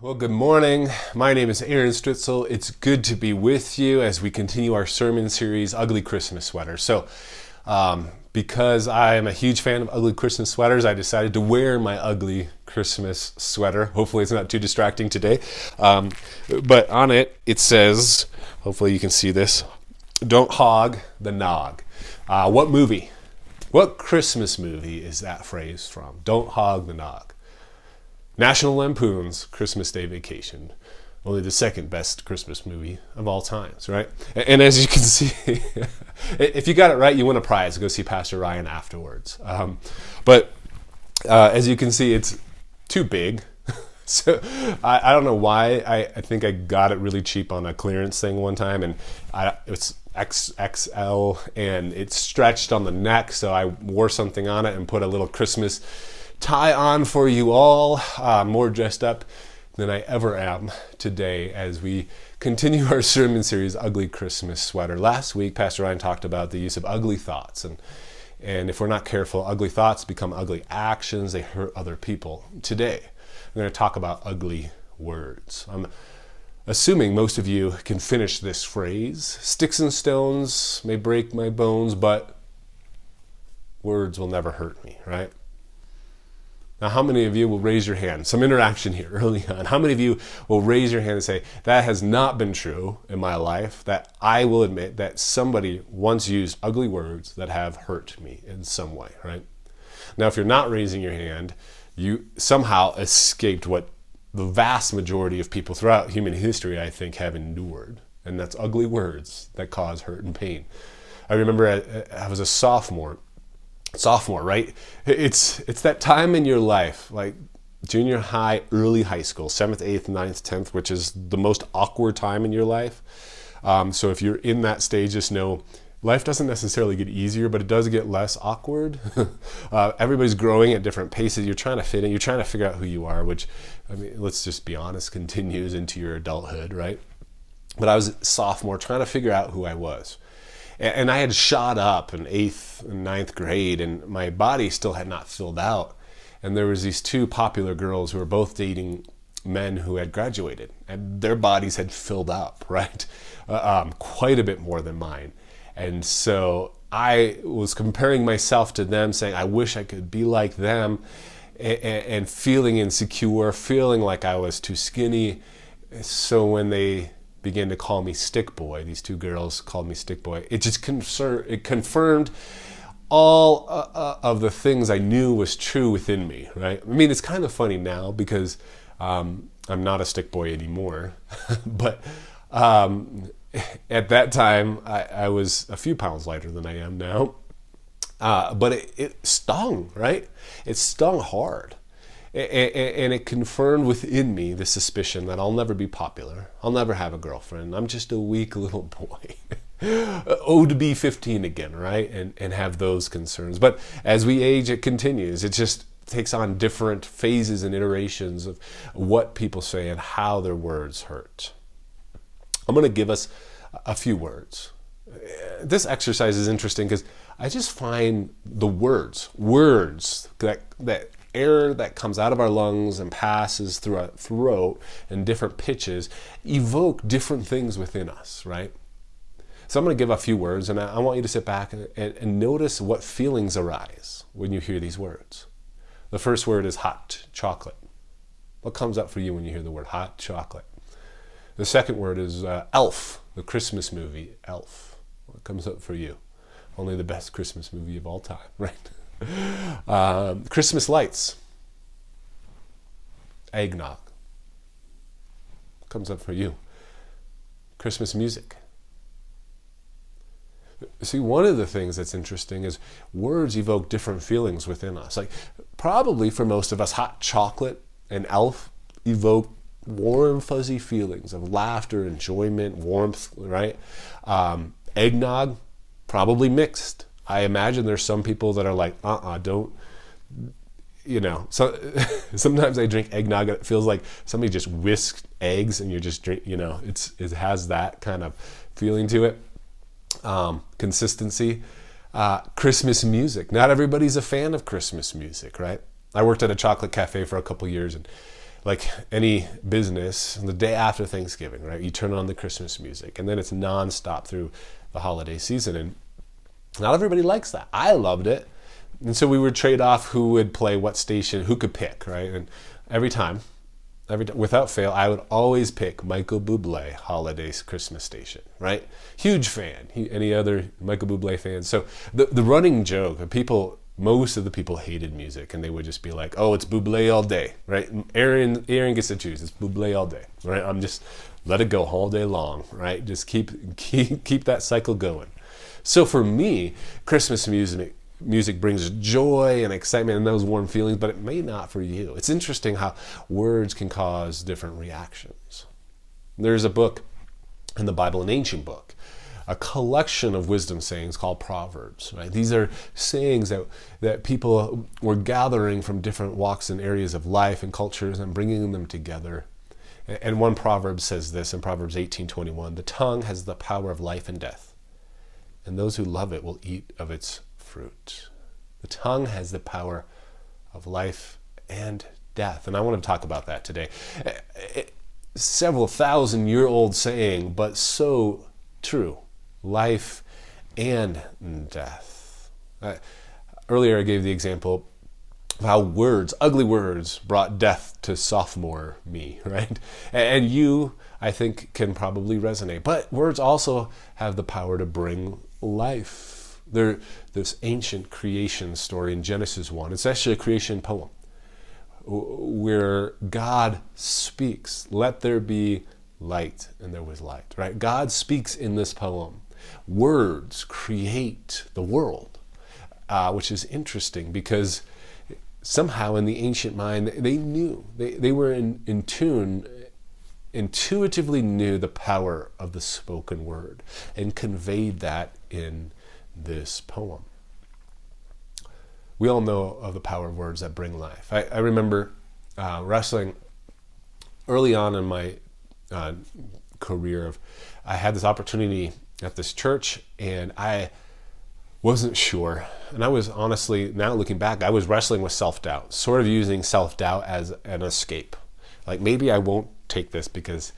Well, good morning. My name is Aaron Stritzel. It's good to be with you as we continue our sermon series, Ugly Christmas Sweaters. Because I am a huge fan of ugly Christmas sweaters, I decided to wear my ugly Christmas sweater. Hopefully it's not too distracting today. But on it, it says, hopefully you can see this, "Don't hog the nog." What movie? What Christmas movie is that phrase from? Don't hog the nog. National Lampoon's Christmas Day Vacation. Only the second best Christmas movie of all times, right? And as you can see, if you got it right, you win a prize. Go see Pastor Ryan afterwards. But as you can see, it's too big. So I don't know why. I think I got it really cheap on a clearance thing one time, and it's XXL, and it's stretched on the neck, so I wore something on it and put a little Christmas tie on for you all. More dressed up than I ever am today as we continue our sermon series, Ugly Christmas Sweater. Last week, Pastor Ryan talked about the use of ugly thoughts. And if we're not careful, ugly thoughts become ugly actions. They hurt other people. Today, I'm going to talk about ugly words. I'm assuming most of you can finish this phrase. Sticks and stones may break my bones, but words will never hurt me, right? Now, how many of you will raise your hand? Some interaction here early on. How many of you will raise your hand and say, that has not been true in my life, that I will admit that somebody once used ugly words that have hurt me in some way, right? Now, if you're not raising your hand, you somehow escaped what the vast majority of people throughout human history, I think, have endured. And that's ugly words that cause hurt and pain. I remember I was a sophomore, right? It's that time in your life, like junior high, early high school, 7th, 8th, 9th, 10th, which is the most awkward time in your life. So if you're in that stage, just know life doesn't necessarily get easier, but it does get less awkward. Everybody's growing at different paces. You're trying to fit in. You're trying to figure out who you are, which, I mean, let's just be honest, continues into your adulthood, right? But I was a sophomore trying to figure out who I was. And I had shot up in 8th and 9th grade, and my body still had not filled out. And there was these two popular girls who were both dating men who had graduated, and their bodies had filled up, right? Quite a bit more than mine. And so I was comparing myself to them, saying, I wish I could be like them, and feeling insecure, feeling like I was too skinny. So when they began to call me stick boy, these two girls called me stick boy, it just confirmed all of the things I knew was true within me, right? I mean, it's kind of funny now because I'm not a stick boy anymore. But at that time, I was a few pounds lighter than I am now. But it stung, right? It stung hard. And it confirmed within me the suspicion that I'll never be popular. I'll never have a girlfriend. I'm just a weak little boy. Oh, to be 15 again, right? And have those concerns. But as we age, it continues. It just takes on different phases and iterations of what people say and how their words hurt. I'm going to give us a few words. This exercise is interesting because I just find the words that air that comes out of our lungs and passes through our throat in different pitches evoke different things within us, right? So I'm going to give a few words, and I want you to sit back and notice what feelings arise when you hear these words. The first word is hot chocolate. What comes up for you when you hear the word hot chocolate? The second word is Elf, the Christmas movie, Elf. What comes up for you? Only the best Christmas movie of all time, right? Christmas lights, eggnog. Comes up for you. Christmas music. See, one of the things that's interesting is words evoke different feelings within us. Like, probably for most of us, hot chocolate and Elf evoke warm, fuzzy feelings of laughter, enjoyment, warmth, right? Eggnog, probably mixed. I imagine there's some people that are like, don't, so sometimes I drink eggnog and it feels like somebody just whisked eggs and you just drink, it has that kind of feeling to it. Consistency. Christmas music. Not everybody's a fan of Christmas music, right? I worked at a chocolate cafe for a couple years, and like any business, the day after Thanksgiving, right? You turn on the Christmas music, and then it's nonstop through the holiday season. And not everybody likes that. I loved it. And so we would trade off who would play what station, who could pick, right? And every time, without fail, I would always pick Michael Bublé Holiday Christmas Station, right? Huge fan. Any other Michael Bublé fans? So the running joke of people, most of the people hated music, and they would just be like, "Oh, it's Bublé all day," right? Aaron gets to choose. It's Bublé all day, right? I'm just let it go all day long, right? Just keep that cycle going. So for me, Christmas music brings joy and excitement and those warm feelings, but it may not for you. It's interesting how words can cause different reactions. There's a book in the Bible, an ancient book, a collection of wisdom sayings called Proverbs, right? These are sayings that people were gathering from different walks and areas of life and cultures and bringing them together. And one proverb says this in Proverbs 18:21, "The tongue has the power of life and death, and those who love it will eat of its fruit." The tongue has the power of life and death. And I want to talk about that today. Several thousand-year-old saying, but so true. Life and death. Earlier I gave the example of how words, ugly words, brought death to sophomore me, right? And you, I think, can probably resonate. But words also have the power to bring life. This ancient creation story in Genesis 1, it's actually a creation poem where God speaks, "Let there be light," and there was light, right? God speaks in this poem. Words create the world, which is interesting because somehow in the ancient mind, they knew, they were in tune, intuitively knew the power of the spoken word and conveyed that in this poem. We all know of the power of words that bring life. I remember wrestling early on in my career. I had this opportunity at this church, and I wasn't sure. And I was honestly, now looking back, I was wrestling with self-doubt, sort of using self-doubt as an escape. Like, maybe I won't take this because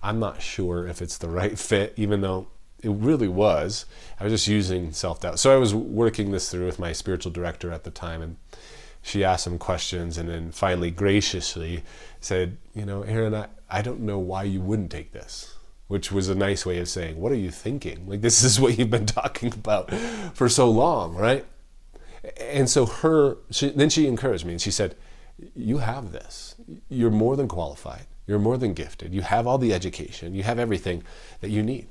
I'm not sure if it's the right fit, even though it really was. I was just using self-doubt. So I was working this through with my spiritual director at the time, and she asked some questions and then finally graciously said, "Aaron, I don't know why you wouldn't take this," which was a nice way of saying, "What are you thinking? Like, this is what you've been talking about for so long, right?" And so then she encouraged me and she said, "You have this. You're more than qualified. You're more than gifted. You have all the education. You have everything that you need.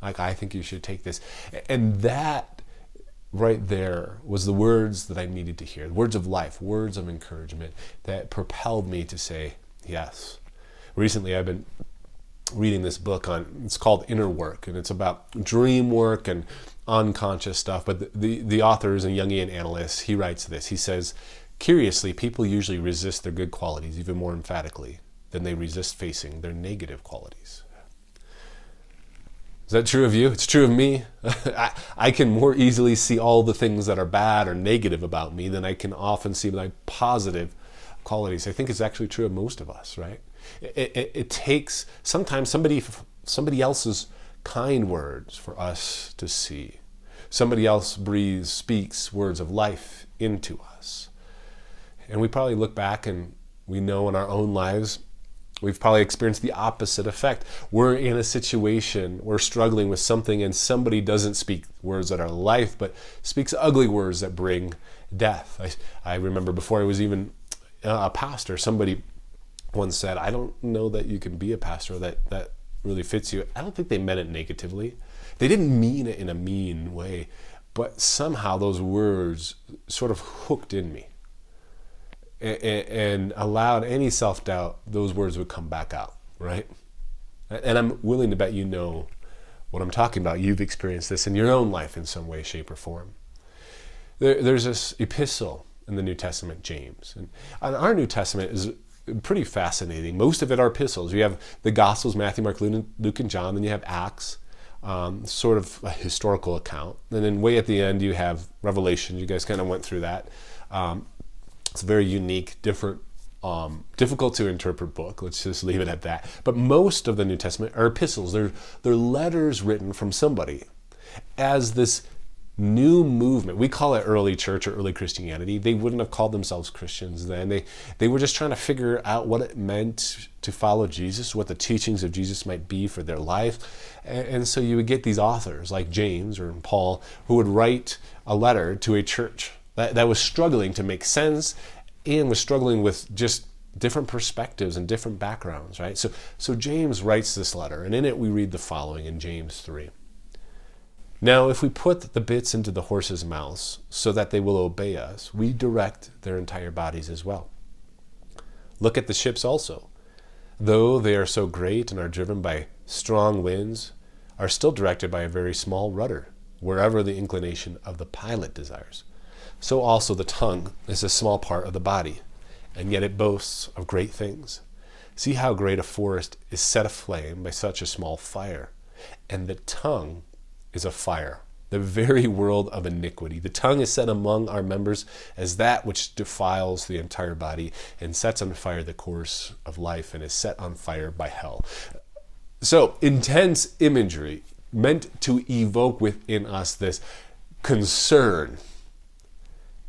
Like, I think you should take this." And that right there was the words that I needed to hear, words of life, words of encouragement that propelled me to say yes. Recently, I've been reading this book it's called Inner Work, and it's about dream work and unconscious stuff. But the author is a Jungian analyst. He writes this. He says, "Curiously, people usually resist their good qualities even more emphatically than they resist facing their negative qualities." Is that true of you? It's true of me. I can more easily see all the things that are bad or negative about me than I can often see my positive qualities. I think it's actually true of most of us, right? It takes sometimes somebody else's kind words for us to see. Somebody else speaks words of life into us. And we probably look back and we know in our own lives, we've probably experienced the opposite effect. We're in a situation, we're struggling with something, and somebody doesn't speak words that are life, but speaks ugly words that bring death. I remember before I was even a pastor, somebody once said, "I don't know that you can be a pastor that really fits you." I don't think they meant it negatively. They didn't mean it in a mean way, but somehow those words sort of hooked in me. And allowed any self-doubt, those words would come back out, right? And I'm willing to bet you know what I'm talking about. You've experienced this in your own life in some way, shape, or form. There's this epistle in the New Testament, James. And our New Testament is pretty fascinating. Most of it are epistles. You have the Gospels, Matthew, Mark, Luke, and John. Then you have Acts, sort of a historical account. And then way at the end, you have Revelation. You guys kind of went through that. It's very unique, different difficult to interpret book. Let's just leave it at that. But most of the New Testament are epistles. They're letters written from somebody as this new movement. We call it early church or early Christianity. They wouldn't have called themselves Christians then. They were just trying to figure out what it meant to follow Jesus, what the teachings of Jesus might be for their life. And so you would get these authors like James or Paul who would write a letter to a church that was struggling to make sense and was struggling with just different perspectives and different backgrounds, right? So James writes this letter, and in it we read the following in James 3. Now, if we put the bits into the horses' mouths so that they will obey us, we direct their entire bodies as well. Look at the ships also. Though they are so great and are driven by strong winds, are still directed by a very small rudder, wherever the inclination of the pilot desires. So also the tongue is a small part of the body, and yet it boasts of great things. See how great a forest is set aflame by such a small fire. And the tongue is a fire, the very world of iniquity. The tongue is set among our members as that which defiles the entire body and sets on fire the course of life and is set on fire by hell. So, intense imagery meant to evoke within us this concern.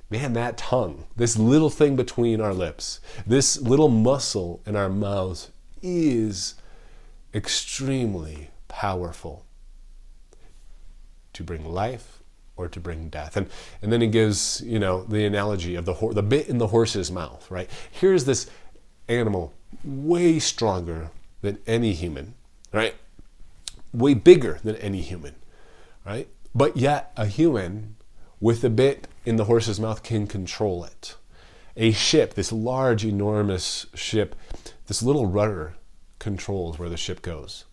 Man, that tongue, this little thing between our lips, this little muscle in our mouths is extremely powerful to bring life or to bring death. And then he gives, the analogy of the bit in the horse's mouth, right? Here's this animal way stronger than any human, right? Way bigger than any human, right? But yet a human with a bit in the horse's mouth can control it. A ship, this large, enormous ship, this little rudder controls where the ship goes.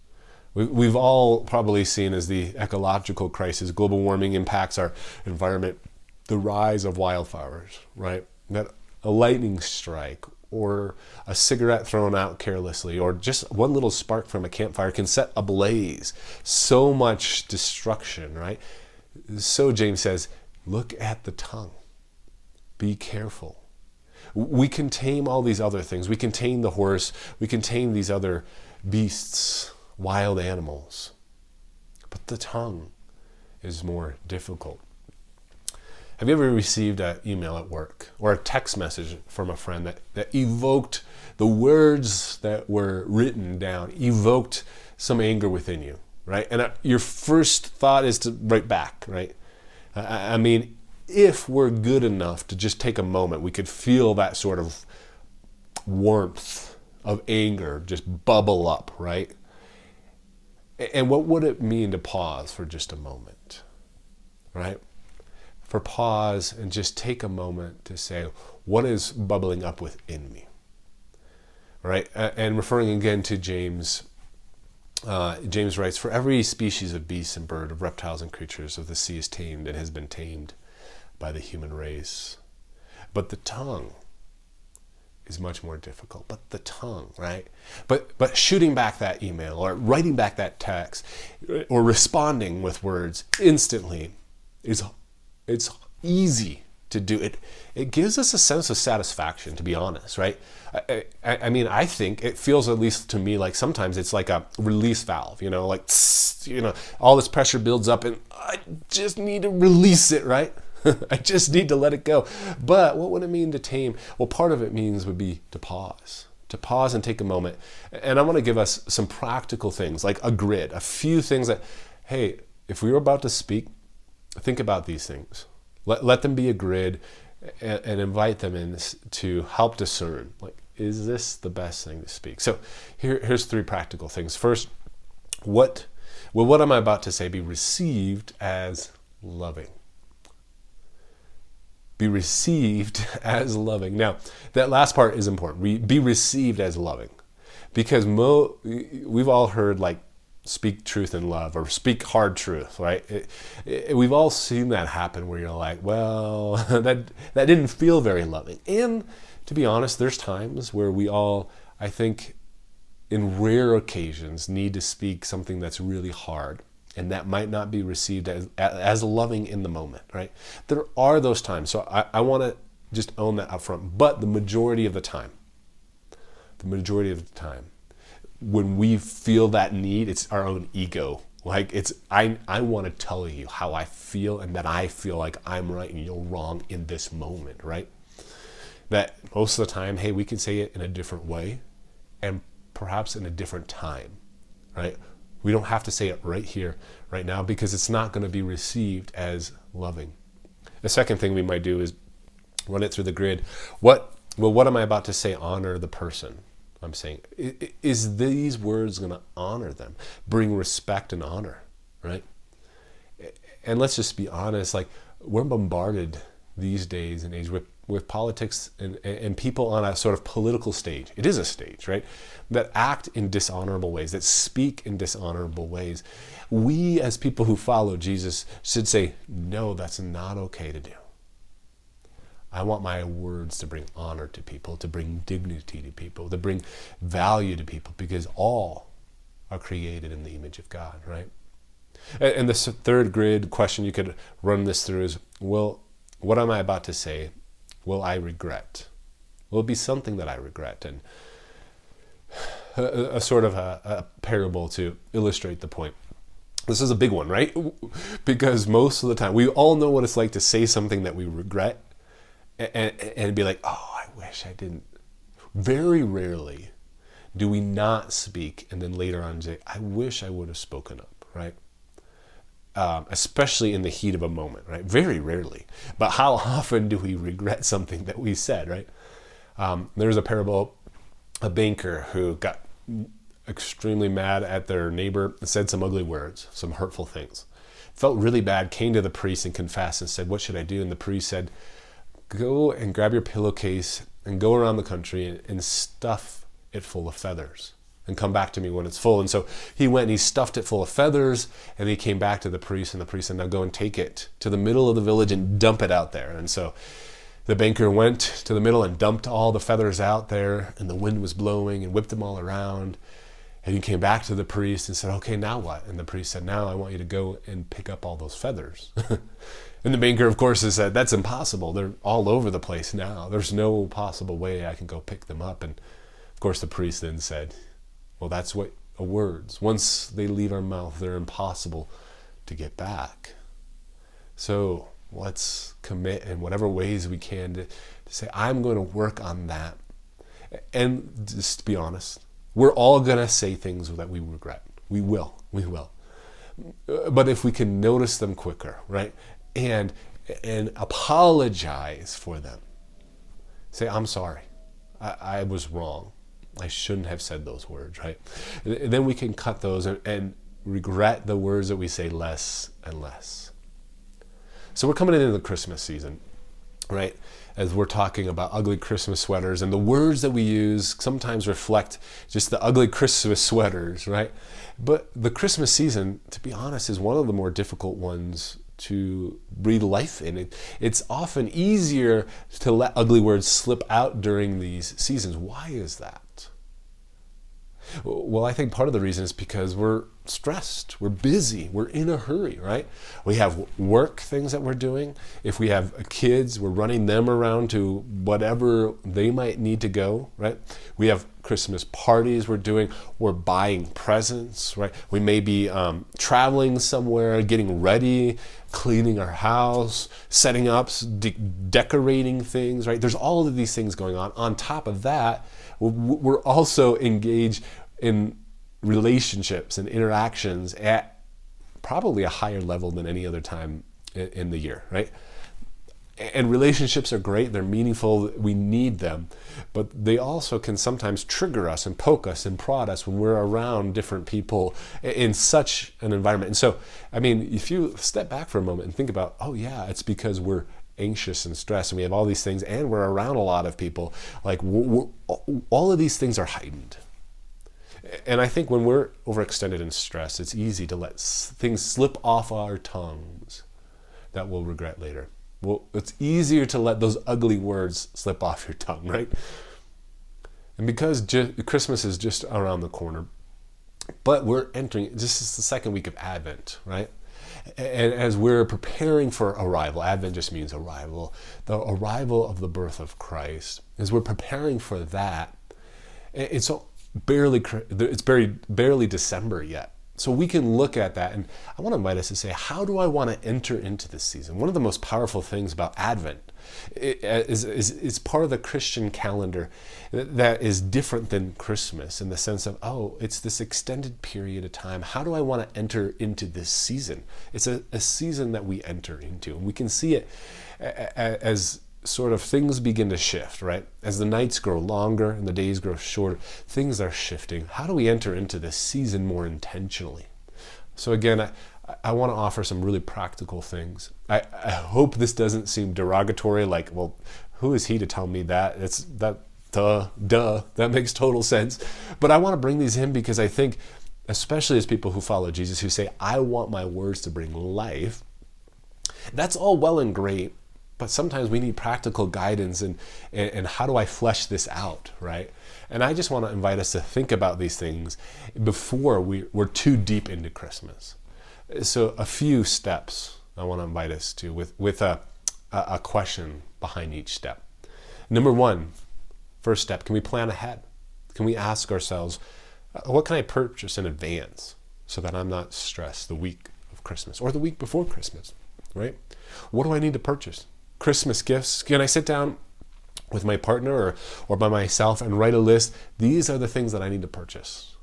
We've all probably seen as the ecological crisis, global warming impacts our environment, the rise of wildfires, right? That a lightning strike or a cigarette thrown out carelessly or just one little spark from a campfire can set ablaze so much destruction, right? So James says, look at the tongue. Be careful. We can tame all these other things. We can tame the horse. We can tame these other beasts, wild animals. But the tongue is more difficult. Have you ever received an email at work or a text message from a friend that evoked the words that were written down, evoked some anger within you, right? And your first thought is to write back, right? I mean, if we're good enough to just take a moment, we could feel that sort of warmth of anger just bubble up, right? And what would it mean to pause for just a moment, right? For pause and just take a moment to say, what is bubbling up within me, right? And referring again to James, James writes, for every species of beast and bird, of reptiles and creatures of the sea is tamed and has been tamed by the human race. But the tongue is much more difficult. But the tongue, right? But shooting back that email or writing back that text or responding with words instantly it's easy to do. It gives us a sense of satisfaction, to be honest, right? I mean, I think it feels, at least to me, like sometimes it's like a release valve, like, all this pressure builds up and I just need to release it, right? I just need to let it go. But what would it mean to tame? Well, part of it would be to pause and take a moment. And I want to give us some practical things, like a grid, a few things that, hey, if we were about to speak, think about these things. Let them be a grid and invite them in to help discern, like, is this the best thing to speak? So here's three practical things. First, what am I about to say be received as loving? Be received as loving. Now, that last part is important. Be received as loving. Because we've all heard, like, speak truth in love or speak hard truth, right? We've all seen that happen where you're like, well, that didn't feel very loving. And to be honest, there's times where we all, I think, in rare occasions, need to speak something that's really hard. And that might not be received as loving in the moment, right? There are those times. So I want to just own that up front. But the majority of the time, the majority of the time, when we feel that need, it's our own ego. Like I want to tell you how I feel and that I feel like I'm right and you're wrong in this moment, right? That most of the time, hey, we can say it in a different way and perhaps in a different time, right? We don't have to say it right here, right now, because it's not going to be received as loving. The second thing we might do is run it through the grid. What am I about to say honor the person? I'm saying, is these words going to honor them, bring respect and honor, right? And let's just be honest, like we're bombarded these days and age with politics and people on a sort of political stage. It is a stage, right? That act in dishonorable ways, that speak in dishonorable ways. We as people who follow Jesus should say, no, that's not okay to do. I want my words to bring honor to people, to bring dignity to people, to bring value to people, because all are created in the image of God, right? And the third grid question you could run this through is, well, what am I about to say will I regret? Will it be something that I regret? And a sort of a parable to illustrate the point. This is a big one, right? Because most of the time, we all know what it's like to say something that we regret and be like, oh, I wish I didn't. Very rarely do we not speak and then later on say, I wish I would have spoken up, right? Especially in the heat of a moment, right? Very rarely. But how often do we regret something that we said, right? There's a parable, a banker who got extremely mad at their neighbor and said some ugly words, some hurtful things. Felt really bad, came to the priest and confessed and said, what should I do? And the priest said, go and grab your pillowcase and go around the country and stuff it full of feathers and come back to me when it's full. And so he went and he stuffed it full of feathers and he came back to the priest and the priest said, now go and take it to the middle of the village and dump it out there. And so the banker went to the middle and dumped all the feathers out there, and the wind was blowing and whipped them all around. And he came back to the priest and said, okay, now what? And the priest said, now I want you to go and pick up all those feathers. And the banker, of course, has said, that's impossible. They're all over the place now. There's no possible way I can go pick them up. And of course, the priest then said, well, that's what words. Once they leave our mouth, they're impossible to get back. So let's commit in whatever ways we can to say, I'm going to work on that. And just to be honest, we're all going to say things that we regret. We will. But if we can notice them quicker, right? And apologize for them. Say, I'm sorry. I was wrong. I shouldn't have said those words, right? And then we can cut those and regret the words that we say less and less. So we're coming into the Christmas season, right? As we're talking about ugly Christmas sweaters, and the words that we use sometimes reflect just the ugly Christmas sweaters, right? But the Christmas season, to be honest, is one of the more difficult ones to breathe life in. It's often easier to let ugly words slip out during these seasons. Why is that? Well, I think part of the reason is because we're stressed, we're busy, we're in a hurry, right? We have work things that we're doing. If we have kids, we're running them around to whatever they might need to go, right? We have Christmas parties we're doing, we're buying presents, right? We may be traveling somewhere, getting ready, cleaning our house, setting up, decorating things, right? There's all of these things going on. On top of that, we're also engaged in relationships and interactions at probably a higher level than any other time in the year, right? And relationships are great, they're meaningful, we need them, but they also can sometimes trigger us and poke us and prod us when we're around different people in such an environment. And so, I mean, if you step back for a moment and think about, oh yeah, it's because we're anxious and stressed and we have all these things and we're around a lot of people, like all of these things are heightened. And I think when we're overextended and stressed, it's easy to let things slip off our tongues that we'll regret later. Well, it's easier to let those ugly words slip off your tongue, right? And because Christmas is just around the corner, but we're entering, this is the second week of Advent, right? And as we're preparing for arrival, Advent just means arrival, the arrival of the birth of Christ, as we're preparing for that, And so it's barely December yet. So we can look at that, and I want to invite us to say, how do I want to enter into this season? One of the most powerful things about Advent is part of the Christian calendar that is different than Christmas, in the sense of, it's this extended period of time. How do I want to enter into this season? It's a season that we enter into, and we can see it as sort of things begin to shift, right? As the nights grow longer and the days grow shorter, things are shifting. How do we enter into this season more intentionally? So again, I want to offer some really practical things. I hope this doesn't seem derogatory, like, well, who is he to tell me that? Duh, that makes total sense. But I want to bring these in because I think, especially as people who follow Jesus, who say, I want my words to bring life, that's all well and great. But sometimes we need practical guidance and how do I flesh this out, right? And I just want to invite us to think about these things before we're too deep into Christmas. So a few steps I want to invite us to with a question behind each step. Number one, first step, can we plan ahead? Can we ask ourselves, what can I purchase in advance so that I'm not stressed the week of Christmas or the week before Christmas, right? What do I need to purchase? Christmas gifts. Can I sit down with my partner or by myself and write a list? These are the things that I need to purchase.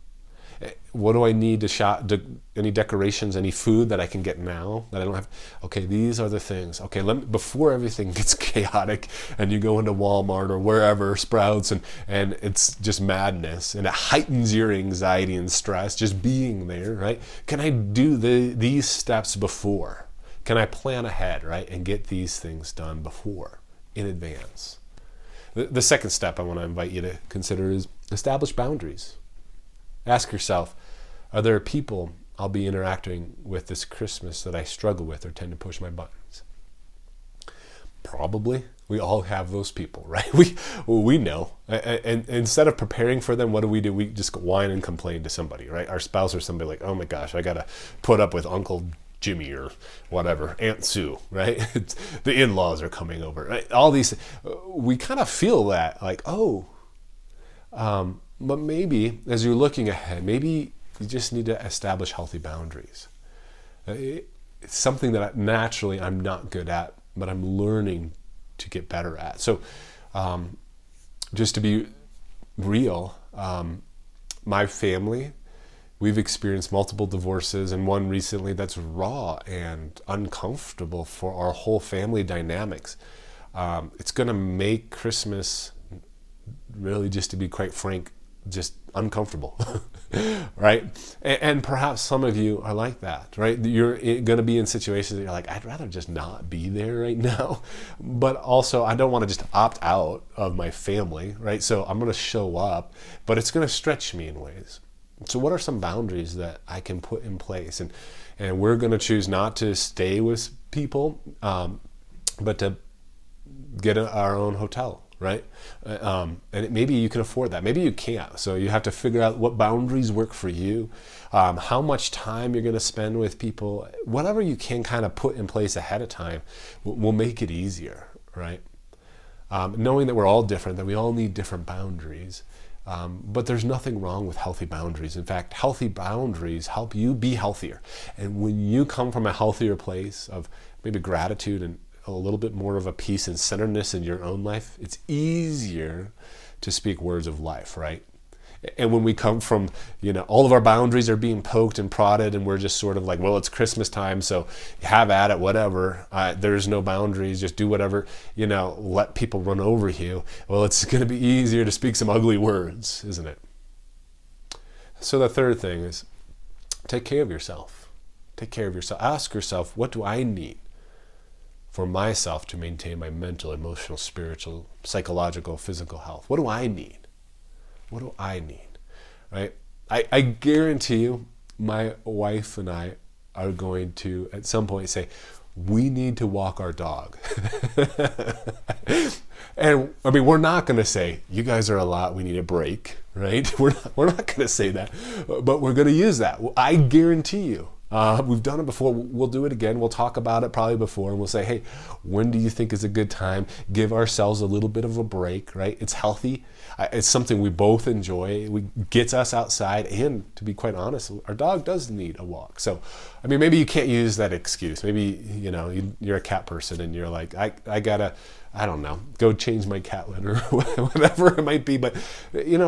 What do I need to shop? Any decorations, any food that I can get now that I don't have? Okay, these are the things. Okay, before everything gets chaotic and you go into Walmart or wherever, Sprouts, and it's just madness and it heightens your anxiety and stress just being there, right? Can I do these steps before? Can I plan ahead, right, and get these things done before, in advance? The second step I want to invite you to consider is establish boundaries. Ask yourself, are there people I'll be interacting with this Christmas that I struggle with or tend to push my buttons? Probably. We all have those people, right? We know. And instead of preparing for them, what do? We just whine and complain to somebody, right? Our spouse or somebody, like, oh my gosh, I got to put up with Uncle Jimmy or whatever, Aunt Sue, right? The in-laws are coming over, right? All these, we kind of feel that, like, but maybe as you're looking ahead, maybe you just need to establish healthy boundaries. It's something that naturally I'm not good at, but I'm learning to get better at. So just to be real, my family, we've experienced multiple divorces, and one recently that's raw and uncomfortable for our whole family dynamics. It's going to make Christmas, really, just to be quite frank, just uncomfortable, right? And perhaps some of you are like that, right? You're going to be in situations that you're like, I'd rather just not be there right now. But also, I don't want to just opt out of my family, right? So I'm going to show up, but it's going to stretch me in ways. So what are some boundaries that I can put in place? And we're going to choose not to stay with people, but to get our own hotel, right? And maybe you can afford that. Maybe you can't. So you have to figure out what boundaries work for you, how much time you're going to spend with people. Whatever you can kind of put in place ahead of time will make it easier, right? Knowing that we're all different, that we all need different boundaries. But there's nothing wrong with healthy boundaries. In fact, healthy boundaries help you be healthier. And when you come from a healthier place of maybe gratitude and a little bit more of a peace and centeredness in your own life, it's easier to speak words of life, right? And when we come from, all of our boundaries are being poked and prodded, and we're just sort of like, well, it's Christmas time, so have at it, whatever. There's no boundaries, just do whatever, let people run over you. Well, it's going to be easier to speak some ugly words, isn't it? So the third thing is take care of yourself. Take care of yourself. Ask yourself, what do I need for myself to maintain my mental, emotional, spiritual, psychological, physical health? What do I need? What do I need, right? I guarantee you, my wife and I are going to, at some point, say, we need to walk our dog. And, we're not going to say, you guys are a lot, we need a break, right? We're not going to say that, but we're going to use that. I guarantee you, We've done it before. We'll do it again. We'll talk about it probably before, and we'll say, hey, when do you think is a good time? Give ourselves a little bit of a break, right? It's healthy. It's something we both enjoy. It gets us outside, and to be quite honest, our dog does need a walk. So, I mean, maybe you can't use that excuse. Maybe, you're a cat person and you're like, I gotta, I don't know, go change my cat litter or whatever it might be. But,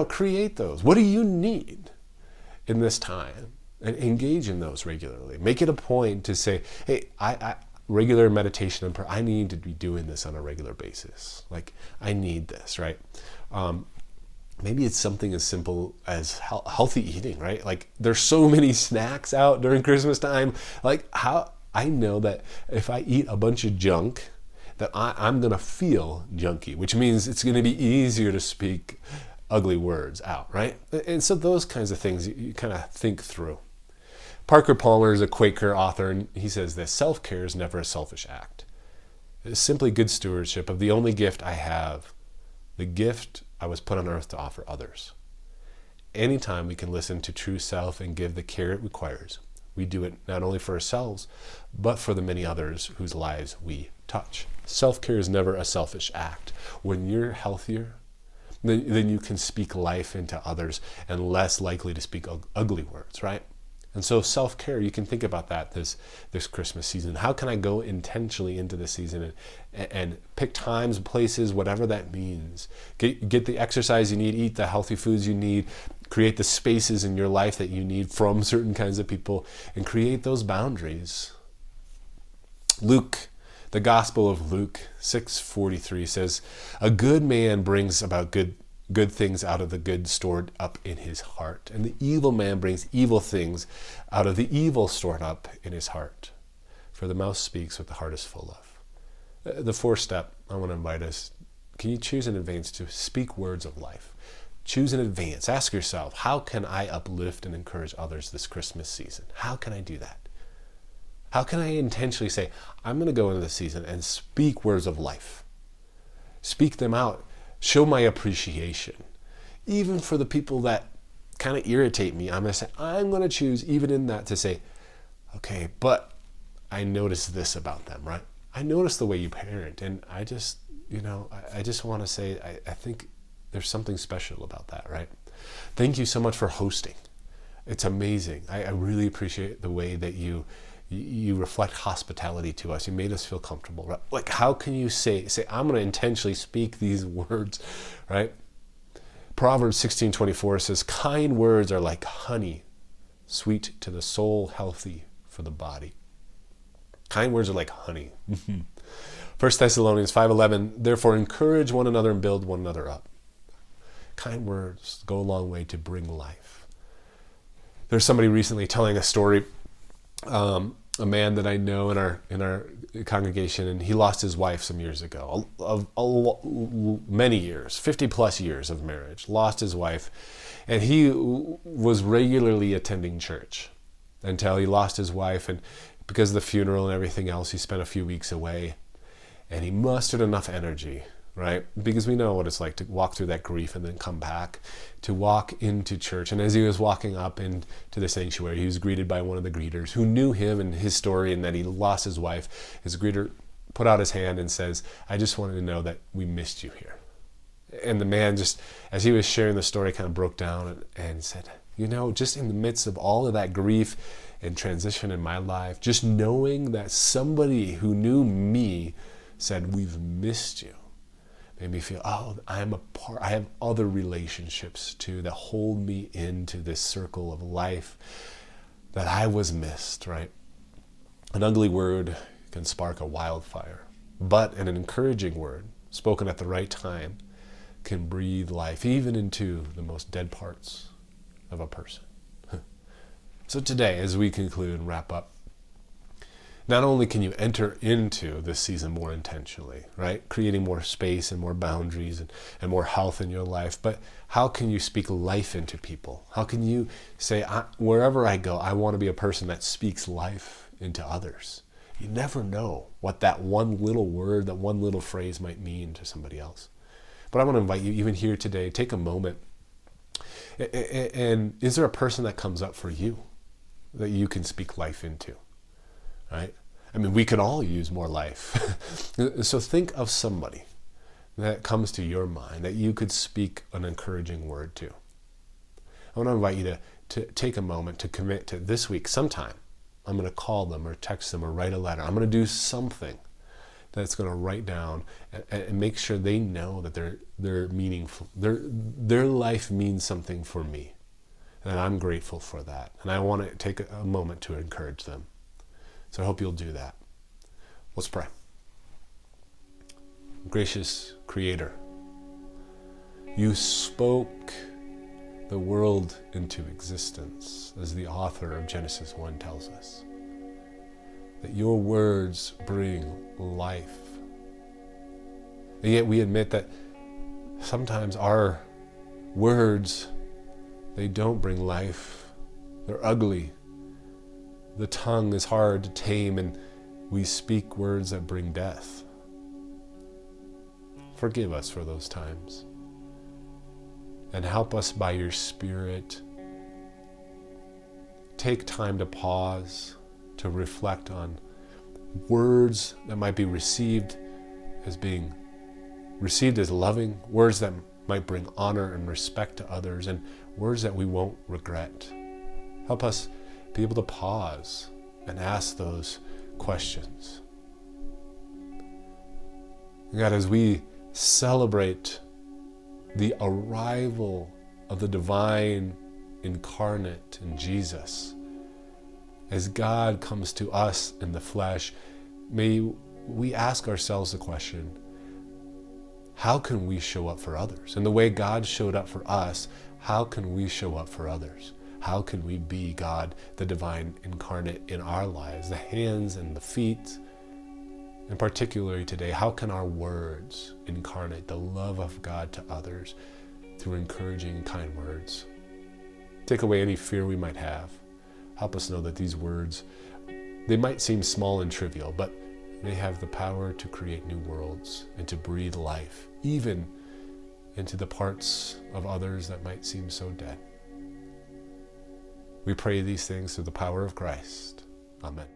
create those. What do you need in this time? And engage in those regularly. Make it a point to say, hey, I regular meditation and prayer, I need to be doing this on a regular basis. Like, I need this, right? Maybe it's something as simple as healthy eating, right? Like, there's so many snacks out during Christmas time. Like, how I know that if I eat a bunch of junk, that I'm going to feel junky, which means it's going to be easier to speak ugly words out, right? And so those kinds of things you kind of think through. Parker Palmer is a Quaker author, and he says this: self-care is never a selfish act. It is simply good stewardship of the only gift I have, the gift I was put on earth to offer others. Anytime we can listen to true self and give the care it requires, we do it not only for ourselves, but for the many others whose lives we touch. Self-care is never a selfish act. When you're healthier, then you can speak life into others and less likely to speak ugly words, right? And so self-care, you can think about that this Christmas season. How can I go intentionally into this season and pick times, places, whatever that means. Get the exercise you need, eat the healthy foods you need, create the spaces in your life that you need from certain kinds of people, and create those boundaries. Luke, the Gospel of Luke 6:43 says, a good man brings about good things out of the good stored up in his heart, and the evil man brings evil things out of the evil stored up in his heart. For the mouth speaks what the heart is full of. The fourth step I want to invite us, can you choose in advance to speak words of life? Choose in advance. Ask yourself, how can I uplift and encourage others this Christmas season? How can I do that? How can I intentionally say, I'm going to go into this season and speak words of life? Speak them out. Show my appreciation. Even for the people that kind of irritate me, I'm going to choose even in that to say, okay, but I noticed this about them, right? I noticed the way you parent, and I just want to say, I think there's something special about that, right? Thank you so much for hosting. It's amazing. I really appreciate the way that you reflect hospitality to us. You made us feel comfortable, right? Like, how can you say I'm going to intentionally speak these words, right? Proverbs 16:24 says, kind words are like honey, sweet to the soul, healthy for the body. Kind words are like honey. 1 Thessalonians 5:11, therefore encourage one another and build one another up. Kind words go a long way to bring life. There's somebody recently telling a story, a man that I know in our congregation, and he lost his wife some years ago, many years, 50 plus years of marriage, lost his wife, and he was regularly attending church until he lost his wife, and because of the funeral and everything else, he spent a few weeks away, and he mustered enough energy, right? Because we know what it's like to walk through that grief and then come back, to walk into church. And as he was walking up into the sanctuary, he was greeted by one of the greeters who knew him and his story and that he lost his wife. His greeter put out his hand and says, I just wanted to know that we missed you here. And the man, just as he was sharing the story, kind of broke down and said, just in the midst of all of that grief and transition in my life, just knowing that somebody who knew me said, we've missed you, made me feel, I have other relationships too that hold me into this circle of life that I was missed, right? An ugly word can spark a wildfire, but an encouraging word spoken at the right time can breathe life even into the most dead parts of a person. So today, as we conclude and wrap up, not only can you enter into this season more intentionally, right? Creating more space and more boundaries and more health in your life, but how can you speak life into people? How can you say, wherever I go, I want to be a person that speaks life into others? You never know what that one little word, that one little phrase might mean to somebody else. But I want to invite you, even here today, take a moment. And is there a person that comes up for you? that you can speak life into, right? I mean, we can all use more life. So think of somebody that comes to your mind that you could speak an encouraging word to. I want to invite you to take a moment to commit to this week sometime. I'm going to call them or text them or write a letter. I'm going to do something that's going to write down and make sure they know that they're meaningful. Their life means something for me. And I'm grateful for that. And I want to take a moment to encourage them. So I hope you'll do that. Let's pray. Gracious Creator, you spoke the world into existence, as the author of Genesis 1 tells us. That your words bring life. And yet we admit that sometimes our words, they don't bring life. They're ugly. The tongue is hard to tame, and we speak words that bring death. Forgive us for those times. And help us by your Spirit. Take time to pause, to reflect on words that might be received as loving, words that might bring honor and respect to others, and words that we won't regret. Help us be able to pause and ask those questions. God, as we celebrate the arrival of the divine incarnate in Jesus, as God comes to us in the flesh, may we ask ourselves the question, how can we show up for others? And the way God showed up for us, how can we show up for others? How can we be God, the divine incarnate in our lives, the hands and the feet? And particularly today, how can our words incarnate the love of God to others through encouraging and kind words? Take away any fear we might have. Help us know that these words, they might seem small and trivial, but they have the power to create new worlds and to breathe life, even into the parts of others that might seem so dead. We pray these things through the power of Christ. Amen.